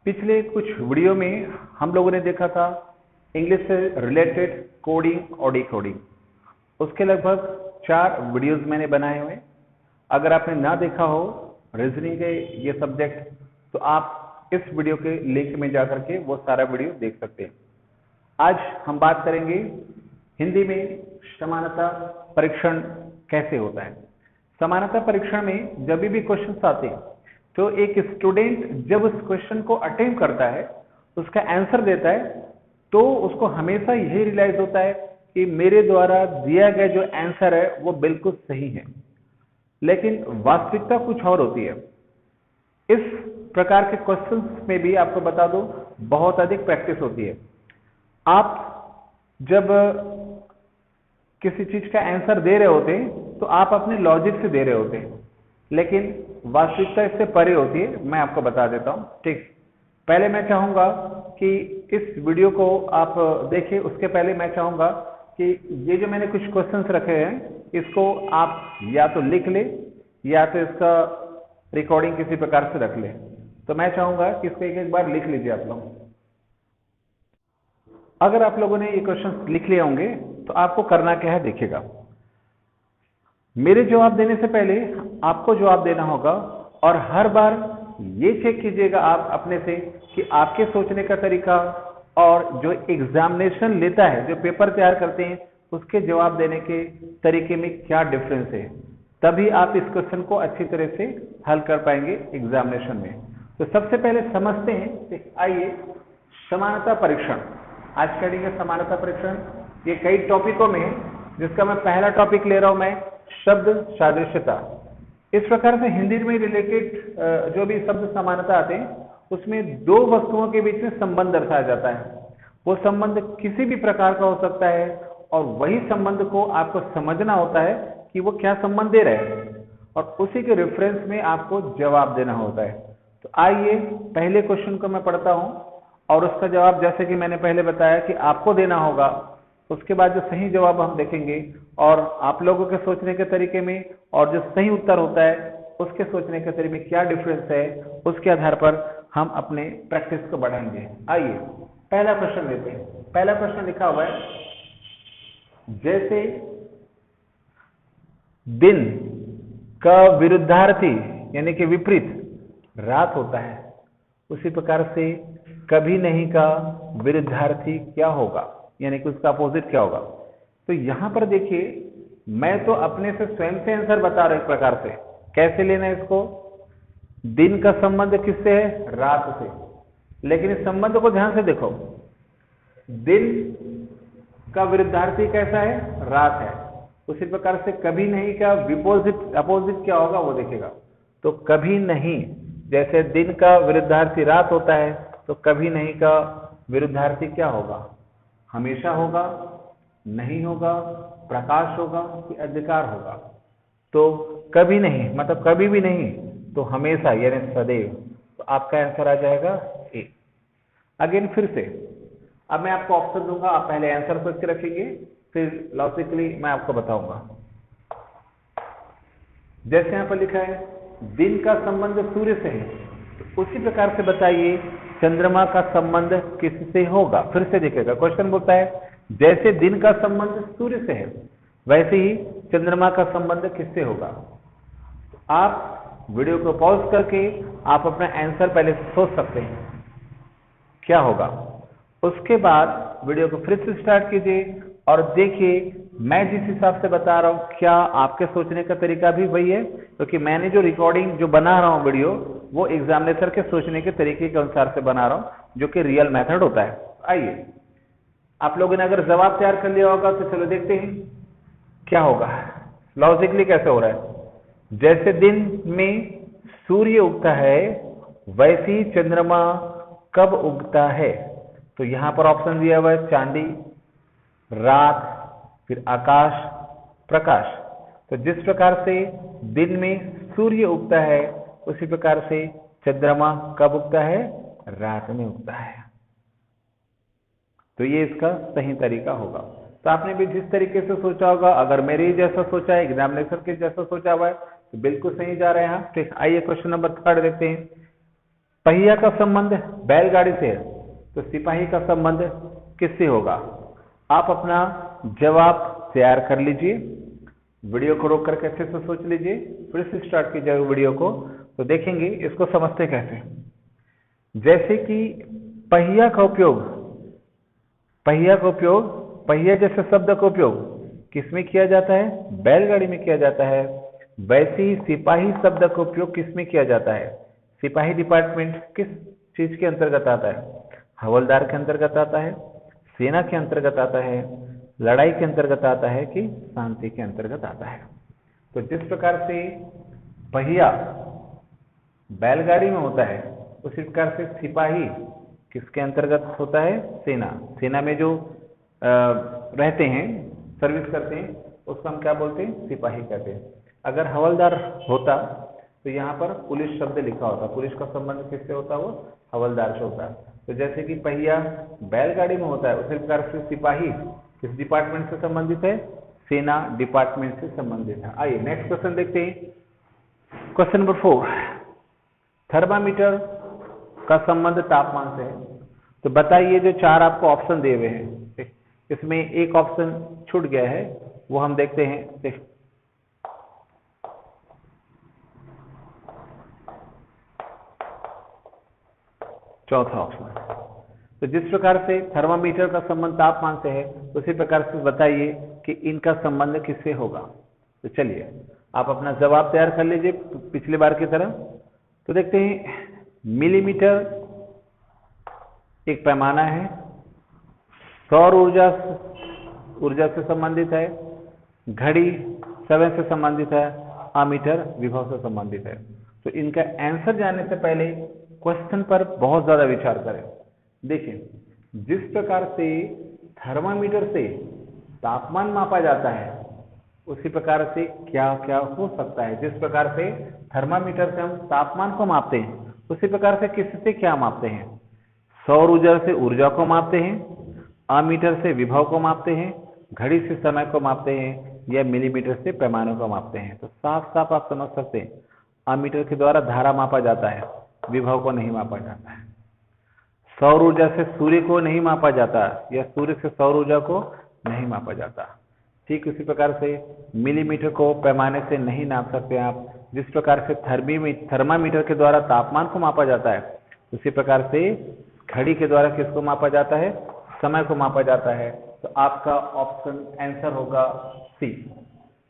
पिछले कुछ वीडियो में हम लोगों ने देखा था इंग्लिश से रिलेटेड कोडिंग और डिकोडिंग। उसके लगभग 4 वीडियोस मैंने बनाए हुए। अगर आपने ना देखा हो रीजनिंग के ये सब्जेक्ट, तो आप इस वीडियो के लिंक में जाकर के वो सारा वीडियो देख सकते हैं। आज हम बात करेंगे हिंदी में समानता परीक्षण कैसे होता है। समानता परीक्षण में जब भी क्वेश्चंस आते हैं तो एक स्टूडेंट जब उस क्वेश्चन को अटेम्प्ट करता है, उसका आंसर देता है, तो उसको हमेशा यही रियलाइज होता है कि मेरे द्वारा दिया गया जो आंसर है वो बिल्कुल सही है। लेकिन वास्तविकता कुछ और होती है। इस प्रकार के क्वेश्चंस में भी आपको बता दूं बहुत अधिक प्रैक्टिस होती है। आप जब किसी चीज का आंसर दे रहे होते हैं तो आप अपने लॉजिक से दे रहे होते हैं, लेकिन वास्तविकता इससे परे होती है। मैं आपको बता देता हूं। ठीक, पहले मैं चाहूंगा कि इस वीडियो को आप देखें। उसके पहले मैं चाहूंगा कि ये जो मैंने कुछ क्वेश्चंस रखे हैं इसको आप या तो लिख ले या तो इसका रिकॉर्डिंग किसी प्रकार से रख ले। तो मैं चाहूंगा कि इसको एक बार लिख लीजिए आप लोग। अगर आप लोगों ने ये क्वेश्चंस लिख लिए होंगे तो आपको करना क्या है देखिएगा। मेरे जवाब देने से पहले आपको जवाब देना होगा और हर बार ये चेक कीजिएगा आप अपने से कि आपके सोचने का तरीका और जो एग्जामिनेशन लेता है, जो पेपर तैयार करते हैं, उसके जवाब देने के तरीके में क्या डिफरेंस है। तभी आप इस क्वेश्चन को अच्छी तरह से हल कर पाएंगे एग्जामिनेशन में। तो सबसे पहले समझते हैं, आइए समानता परीक्षण। आज करेंगे समानता परीक्षण। ये कई टॉपिकों में है, जिसका मैं पहला टॉपिक ले रहा हूं, मैं शब्द सादृश्यता। इस प्रकार से हिंदी में रिलेटेड जो भी शब्द समानता आते हैं उसमें दो वस्तुओं के बीच में संबंध दर्शाया जाता है। वो संबंध किसी भी प्रकार का हो सकता है और वही संबंध को आपको समझना होता है कि वो क्या संबंध दे रहे हैं और उसी के रेफरेंस में आपको जवाब देना होता है। तो आइए पहले क्वेश्चन को मैं पढ़ता हूं और उसका जवाब जैसे कि मैंने पहले बताया कि आपको देना होगा। उसके बाद जो सही जवाब हम देखेंगे और आप लोगों के सोचने के तरीके में और जो सही उत्तर होता है उसके सोचने के तरीके में क्या डिफरेंस है, उसके आधार पर हम अपने प्रैक्टिस को बढ़ाएंगे। आइए पहला प्रश्न लेते हैं। पहला प्रश्न लिखा हुआ है, जैसे दिन का विरुद्धार्थी यानी कि विपरीत रात होता है, उसी प्रकार से कभी नहीं का विरुद्धार्थी क्या होगा, यानी कि उसका अपोजिट क्या होगा। तो यहां पर देखिए, मैं तो अपने से स्वयं से आंसर बता रहा हूं। एक प्रकार से कैसे लेना है इसको। दिन का संबंध किससे है? रात से। लेकिन इस संबंध को ध्यान से देखो, दिन का विरुद्धार्थी कैसा है? रात है। उसी प्रकार से कभी नहीं का अपोजिट क्या होगा वो देखेगा। तो कभी नहीं, जैसे दिन का विरुद्धार्थी रात होता है, तो कभी नहीं का विरुद्धार्थी क्या होगा? हमेशा होगा, नहीं होगा, प्रकाश होगा कि अंधकार होगा। तो कभी नहीं मतलब कभी भी नहीं, तो हमेशा यानी सदैव। तो आपका आंसर आ जाएगा ए। अगेन फिर से अब मैं आपको ऑप्शन दूंगा, आप पहले आंसर सोच के रखेंगे, फिर लॉजिकली मैं आपको बताऊंगा। जैसे यहां पर लिखा है दिन का संबंध सूर्य से है, तो उसी प्रकार से बताइए चंद्रमा का संबंध किससे होगा। फिर से देखिएगा, क्वेश्चन बोलता है जैसे दिन का संबंध सूर्य से है वैसे ही चंद्रमा का संबंध किससे होगा। आप वीडियो को पॉज करके आप अपना आंसर पहले सोच सकते हैं क्या होगा। उसके बाद वीडियो को फिर से स्टार्ट कीजिए और देखिए मैं जिस हिसाब से बता रहा हूं क्या आपके सोचने का तरीका भी वही है, क्योंकि मैंने जो रिकॉर्डिंग जो बना रहा हूं वीडियो, वो एग्जामिनेटर के सोचने के तरीके के अनुसार से बना रहा हूं, जो कि रियल मेथड होता है। आइए आप लोगों ने अगर जवाब तैयार कर लिया होगा तो चलो देखते हैं क्या होगा। लॉजिकली कैसे हो रहा है। जैसे दिन में सूर्य उगता है वैसे ही चंद्रमा कब उगता है। तो यहां पर ऑप्शन दिया हुआ है चांदी, रात, फिर आकाश, प्रकाश। तो जिस प्रकार से दिन में सूर्य उगता है उसी प्रकार से चंद्रमा कब उगता है? रात में उगता है। तो ये इसका सही तरीका होगा। तो आपने भी जिस तरीके से सोचा होगा, अगर मेरे ही जैसा सोचा है, एग्जामिनेशन के जैसा सोचा हुआ है, तो बिल्कुल सही जा रहे हैं आप। ठीक, आइए क्वेश्चन नंबर 3 देखते हैं। पहिया का संबंध बैलगाड़ी से है, तो सिपाही का संबंध किससे होगा? आप अपना जवाब तैयार कर लीजिए, वीडियो को रोक करके अच्छे से सोच लीजिए, फिर से स्टार्ट कीजिए वीडियो को, तो देखेंगे इसको समझते कैसे। जैसे कि पहिया का उपयोग, पहिया जैसे शब्द का उपयोग किसमें किया जाता है? बैलगाड़ी में किया जाता है। वैसे ही सिपाही शब्द का उपयोग किसमें किया जाता है? सिपाही डिपार्टमेंट किस चीज के अंतर्गत आता है? हवलदार के अंतर्गत आता है, सेना के अंतर्गत आता है, लड़ाई के अंतर्गत आता है कि शांति के अंतर्गत आता है? तो जिस प्रकार से पहिया बैलगाड़ी में होता है, उसी प्रकार से सिपाही किसके अंतर्गत होता है? सेना में जो रहते हैं, सर्विस करते हैं, उसको हम क्या बोलते हैं? सिपाही कहते हैं। अगर हवलदार होता तो यहाँ पर पुलिस शब्द लिखा होता, पुलिस का संबंध किससे होता? वो हवलदार से होता। तो जैसे कि पहिया बैलगाड़ी में होता है, उसी प्रकार से सिपाही किस डिपार्टमेंट से संबंधित है? सेना डिपार्टमेंट से संबंधित है। आइए नेक्स्ट क्वेश्चन देखते हैं। क्वेश्चन नंबर 4, थर्मामीटर का संबंध तापमान से है। तो बताइए, जो 4 आपको ऑप्शन दिए हुए हैं, इसमें एक ऑप्शन छूट गया है, वो हम देखते हैं। चौथा ऑप्शन। तो जिस प्रकार से थर्मामीटर का संबंध तापमान से है, उसी प्रकार से बताइए कि इनका संबंध किससे होगा। तो चलिए आप अपना जवाब तैयार कर लीजिए पिछली बार की तरह। तो देखते हैं, मिलीमीटर एक पैमाना है, सौर ऊर्जा से संबंधित है, घड़ी समय से संबंधित है, आमीटर विभव से संबंधित है। तो इनका आंसर जानने से पहले क्वेश्चन पर बहुत ज्यादा विचार करें। देखिए, जिस प्रकार से थर्मामीटर से तापमान मापा जाता है, उसी प्रकार से क्या क्या हो सकता है। जिस प्रकार से थर्मामीटर से हम तापमान को मापते हैं, उसी प्रकार से किससे क्या मापते हैं? सौर ऊर्जा से ऊर्जा को मापते हैं, आमीटर से विभव को मापते हैं, घड़ी से समय को मापते हैं, या मिलीमीटर से पैमाने को मापते हैं। तो साफ साफ आप समझ सकते हैं, आमीटर के द्वारा धारा मापा जाता है, विभव को नहीं मापा जाता है। सौर ऊर्जा से सूर्य को नहीं मापा जाता, या सूर्य से सौर ऊर्जा को नहीं मापा जाता। ठीक उसी प्रकार से मिलीमीटर को पैमाने से नहीं नाप सकते आप। जिस प्रकार से थर्मामीटर के द्वारा तापमान को मापा जाता है, उसी प्रकार से घड़ी के द्वारा किसको मापा जाता है? समय को मापा जाता है। तो आपका ऑप्शन आंसर होगा सी।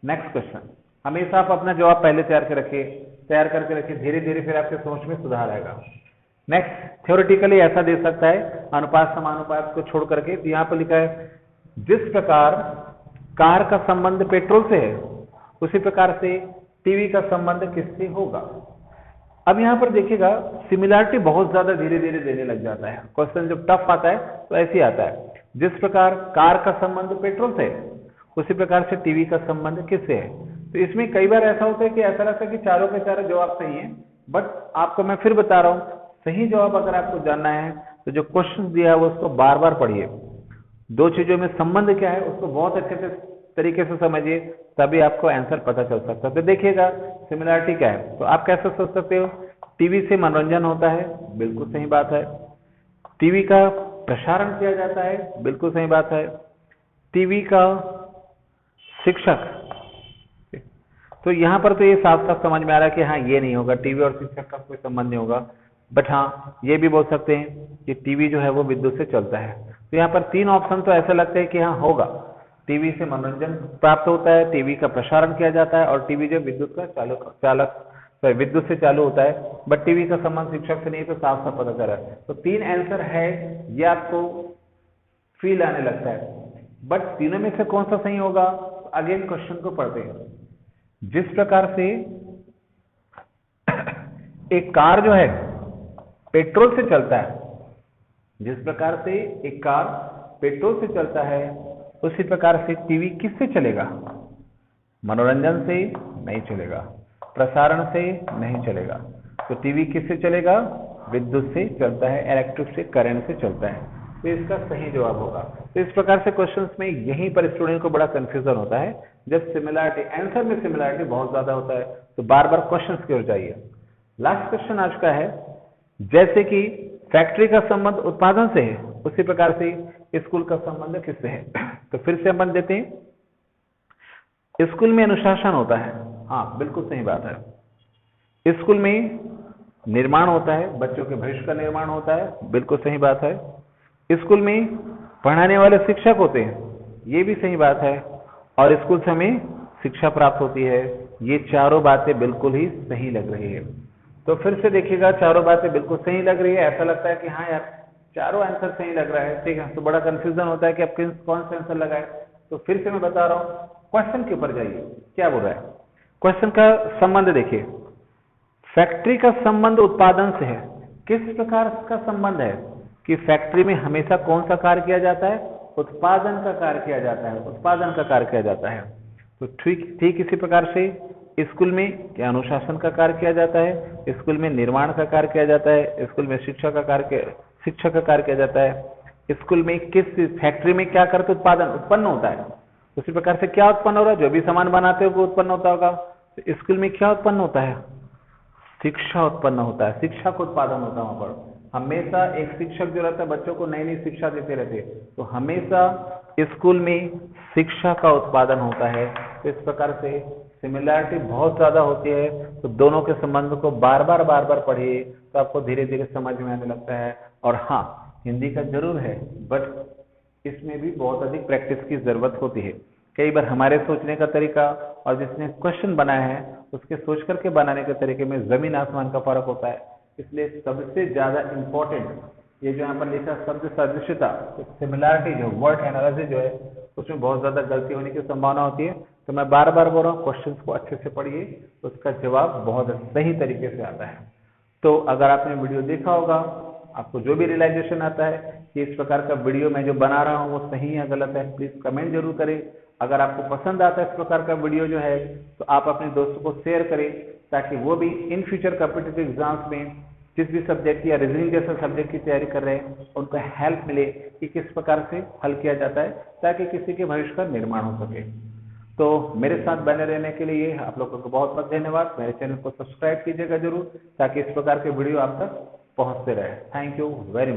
Next question. हमेशा आप अपना जवाब पहले तैयार करके रखिए, धीरे धीरे फिर आपके सोच में सुधार आएगा। नेक्स्ट, थ्योरेटिकली ऐसा दे सकता है, अनुपात समानुपात को छोड़ करके। तो यहाँ पर लिखा है, जिस प्रकार कार का संबंध पेट्रोल से है, उसी प्रकार से टीवी का संबंध किससे होगा। अब यहाँ पर देखिएगा, सिमिलैरिटी बहुत ज्यादा धीरे धीरे देने लग जाता है। क्वेश्चन जब टफ आता है तो ऐसे ही आता है। जिस प्रकार कार का संबंध पेट्रोल से है, उसी प्रकार से टीवी का संबंध किससे है। तो इसमें कई बार ऐसा होता है कि ऐसा लगता है कि चारों के चारों जवाब सही है, बट आपको मैं फिर बता रहा हूँ, सही जवाब अगर आपको जानना है तो जो क्वेश्चन दिया है वो उसको बार बार पढ़िए। दो चीजों में संबंध क्या है उसको बहुत अच्छे से तरीके से समझिए, तभी आपको आंसर पता चल सकता है। तो देखिएगा सिमिलरिटी क्या है। तो आप कैसे सोच सकते हो? टीवी से मनोरंजन होता है, बिल्कुल सही बात है। टीवी का प्रसारण किया जाता है, बिल्कुल सही बात है। टीवी का शिक्षक, तो यहाँ पर तो ये साफ साफ समझ में आ रहा है कि हाँ ये नहीं होगा, टीवी और शिक्षक का कोई संबंध नहीं होगा। बट हाँ ये भी बोल सकते हैं कि टीवी जो है वो विद्युत से चलता है। तो यहाँ पर 3 ऑप्शन तो ऐसे लगते हैं कि हाँ होगा, टीवी से मनोरंजन प्राप्त होता है, टीवी का प्रसारण किया जाता है, और टीवी जो विद्युत से चालू होता है। बट टीवी का संबंध शिक्षक से नहीं, तो साफ साफ पता चल रहा है। तो 3 आंसर है, ये आपको फील आने लगता है। बट तीनों में से कौन सा सही होगा? अगेन क्वेश्चन को पढ़ते हैं। जिस प्रकार से एक कार जो है पेट्रोल से चलता है, जिस प्रकार से एक कार पेट्रोल से चलता है, उसी प्रकार से टीवी किससे चलेगा? मनोरंजन से नहीं चलेगा, प्रसारण से नहीं चलेगा। तो टीवी किससे चलेगा? विद्युत से चलता है, इलेक्ट्रिक से, करंट से चलता है। तो इसका सही जवाब होगा। तो इस प्रकार से क्वेश्चंस में यहीं पर स्टूडेंट को बड़ा कंफ्यूजन होता है, जब सिमिलरिटी आंसर में सिमिलरिटी बहुत ज्यादा होता है, तो बार बार क्वेश्चंस की ओर जाइए। लास्ट क्वेश्चन आज का है, जैसे कि फैक्ट्री का संबंध उत्पादन से है, उसी प्रकार से स्कूल का संबंध किससे है? तो फिर से हम देते हैं, स्कूल में अनुशासन होता है। हाँ, बिल्कुल सही बात है। स्कूल में निर्माण होता है, बच्चों के भविष्य का निर्माण होता है, बिल्कुल सही बात है। स्कूल में पढ़ाने वाले शिक्षक होते हैं, ये भी सही बात है। और स्कूल से हमें शिक्षा प्राप्त होती है। ये चारों बातें बिल्कुल ही सही लग रही है। तो फिर से देखिएगा, चारों बातें बिल्कुल सही लग रही है। ऐसा लगता है कि हाँ यार, चारों आंसर सही लग रहा है, ठीक है। तो बड़ा कंफ्यूजन होता है कि आप कौन सा आंसर लगाए। तो फिर से मैं बता रहा हूँ, क्वेश्चन के ऊपर जाइए, क्या बोल रहा है। क्वेश्चन का संबंध देखिए, फैक्ट्री का संबंध उत्पादन से है। किस प्रकार का संबंध है कि फैक्ट्री में हमेशा कौन सा कार्य किया जाता है? उत्पादन का कार्य किया जाता है, उत्पादन का कार्य किया जाता है। तो ठीक इसी प्रकार से स्कूल में क्या अनुशासन का कार्य किया जाता है, स्कूल में निर्माण का कार्य किया जाता है, स्कूल में शिक्षा का कार्य किया जाता है। स्कूल में किस फैक्ट्री में क्या करते उत्पादन उत्पन्न होता है, उसी प्रकार से क्या उत्पन्न हो रहा है, जो भी सामान बनाते हो वो उत्पन्न होता होगा। तो स्कूल में क्या उत्पन्न होता है? शिक्षा उत्पन्न होता है, शिक्षा का उत्पादन होता है। वहां पर हमेशा एक शिक्षक जो रहता है बच्चों को नई नई शिक्षा देते रहते हैं। तो हमेशा स्कूल में शिक्षा का उत्पादन होता है। तो इस प्रकार से सिमिलैरिटी बहुत ज्यादा होती है। तो दोनों के संबंध को बार बार पढ़िए, तो आपको धीरे धीरे समझ में आने लगता है। और हाँ, हिंदी का जरूर है, बट इसमें भी बहुत अधिक प्रैक्टिस की जरूरत होती है। कई बार हमारे सोचने का तरीका और जिसने क्वेश्चन बनाया है उसके सोच करके बनाने के तरीके में जमीन आसमान का फर्क होता है। इसलिए सबसे ज्यादा इंपॉर्टेंट ये जो यहाँ पर लिखा शब्द सदृशता, सिमिलैरिटी, जो वर्ड एनालिसिस जो है उसमें बहुत ज्यादा गलती होने की संभावना होती है। तो मैं बार बार बोल रहा हूँ, क्वेश्चंस को अच्छे से पढ़िए, तो उसका जवाब बहुत सही तरीके से आता है। तो अगर आपने वीडियो देखा होगा, आपको जो भी रियलाइजेशन आता है कि इस प्रकार का वीडियो मैं जो बना रहा हूँ वो सही है गलत है, प्लीज कमेंट जरूर करें। अगर आपको पसंद आता है इस प्रकार का वीडियो जो है, तो आप अपने दोस्तों को शेयर करें, ताकि वो भी इन फ्यूचर कॉम्पिटिटिव एग्जाम्स में जिस भी सब्जेक्ट या रीजनिंग जैसे सब्जेक्ट की तैयारी कर रहे हैं उनको हेल्प मिले कि किस प्रकार से हल किया जाता है, ताकि किसी के भविष्य का निर्माण हो सके। तो मेरे साथ बने रहने के लिए आप लोगों को बहुत बहुत धन्यवाद। मेरे चैनल को सब्सक्राइब कीजिएगा जरूर, ताकि इस प्रकार के वीडियो आप तक पहुंचते रहे। Thank you very much.